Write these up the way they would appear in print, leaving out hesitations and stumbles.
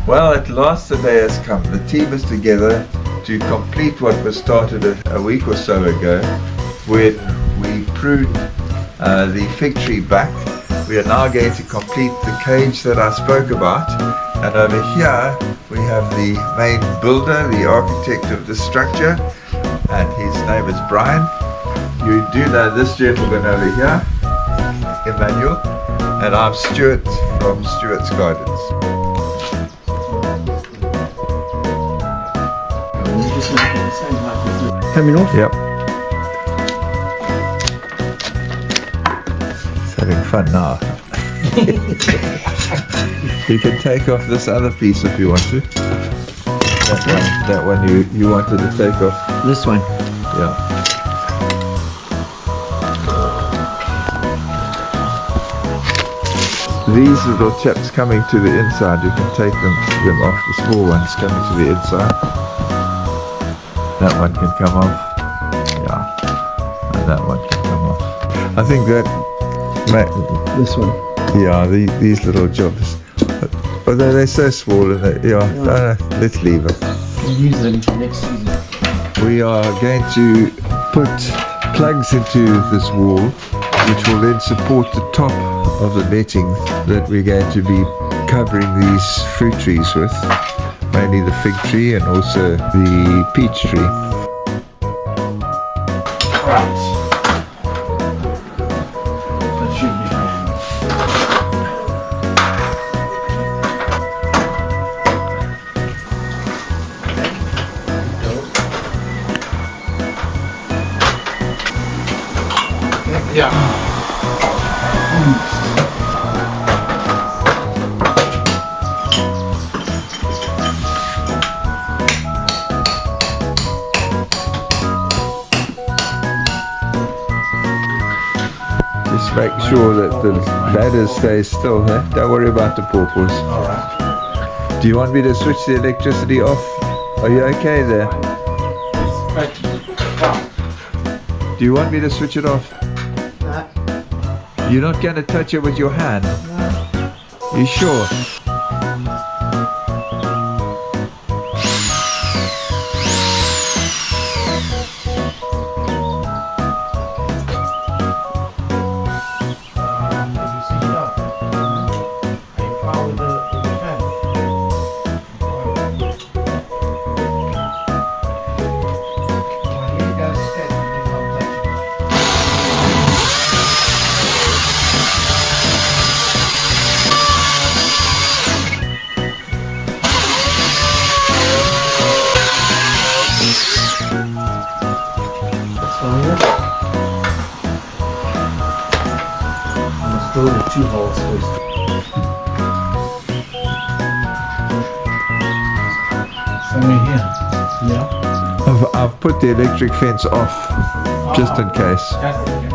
Well, at last the day has come. The team is together to complete what was started a week or so ago when we pruned the fig tree back. We are now going to complete the cage that I spoke about, and over here we have the main builder, the architect of the structure, and his name is Brian. You do know this gentleman over here, Emmanuel, and I'm Stuart from Stuart's Gardens. Coming off? Yep. It's having fun now. You can take off this other piece if you want to. That one you wanted to take off. This one? Yeah. These little chaps coming to the inside, you can take them off, the small ones coming to the inside. That one can come off. Yeah. And that one can come off. I think that... This one? Yeah, these little jobs. Although they're so small, and let's leave them. We'll use them for next season. We are going to put plugs into this wall, which will then support the top of the netting that we're going to be covering these fruit trees with, mainly the fig tree and also the peach tree. Right. That should be fine. Yeah. Just make sure that the ladder stays still, huh? Don't worry about the pawpaws. Alright. Do you want me to switch the electricity off? Are you okay there? Do you want me to switch it off? No. You're not going to touch it with your hand? No. You sure? Go to 2 holes first. Somewhere here. Yeah. I've put the electric fence off, just in case. Just in case.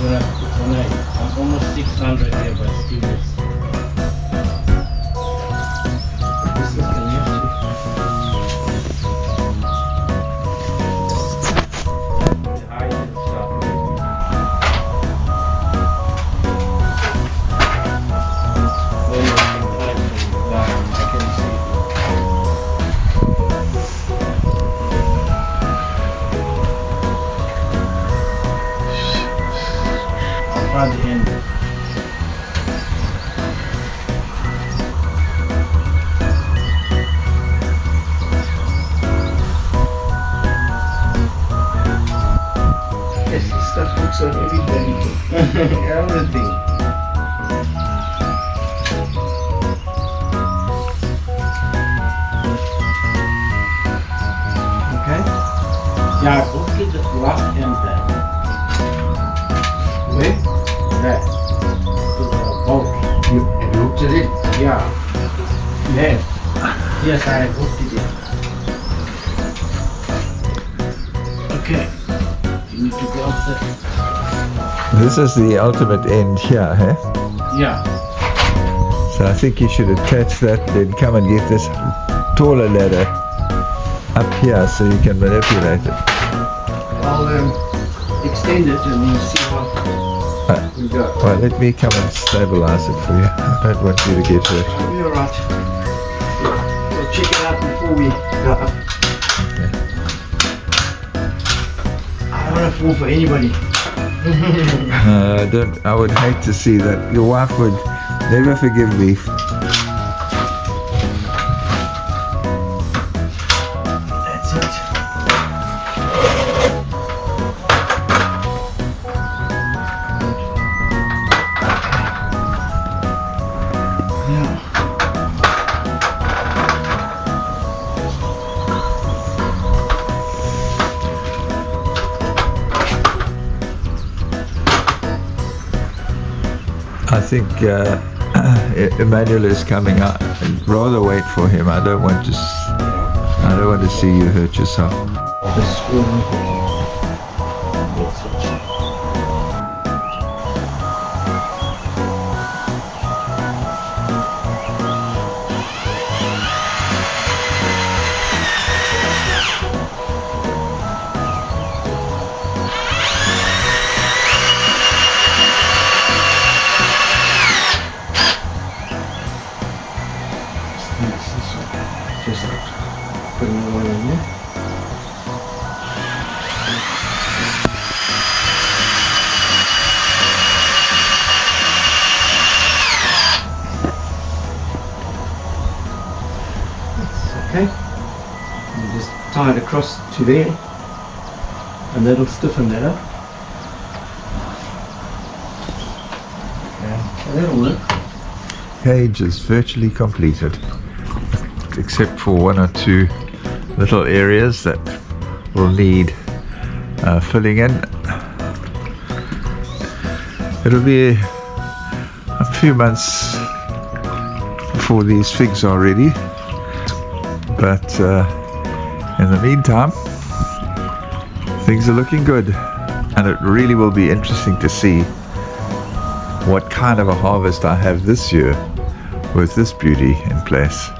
I'm almost 600 here, but still is. This is the next. The height and stuff. I can see. At the end. Yes, this stuff looks on everything. Everything. Okay? Yeah, I looked at the last end there. Where? That. To the boat. You looked at it? Yeah. Yes. Yes, I looked at it. Okay. You need to go up there. This is the ultimate end here, eh? Yeah. So I think you should attach that, then come and get this taller ladder up here so you can manipulate it. I'll extend it and we'll see what we got. Well, let me come and stabilize it for you. I don't want you to get hurt. It'll be alright. We'll check it out before we go up. I don't want to fall for anybody. I would hate to see that. Your wife would never forgive me. That's it. Yeah. I think Emmanuel is coming out. I'd rather wait for him. I don't want to see you hurt yourself. The school. That's it. Just putting the one in there. Okay. And just tie it across to there, and that'll stiffen that up. Okay. So that'll work. Cage is virtually completed, except for one or two little areas that will need filling in. It'll be a few months before these figs are ready, but in the meantime things are looking good, and it really will be interesting to see what kind of a harvest I have this year with this beauty in place.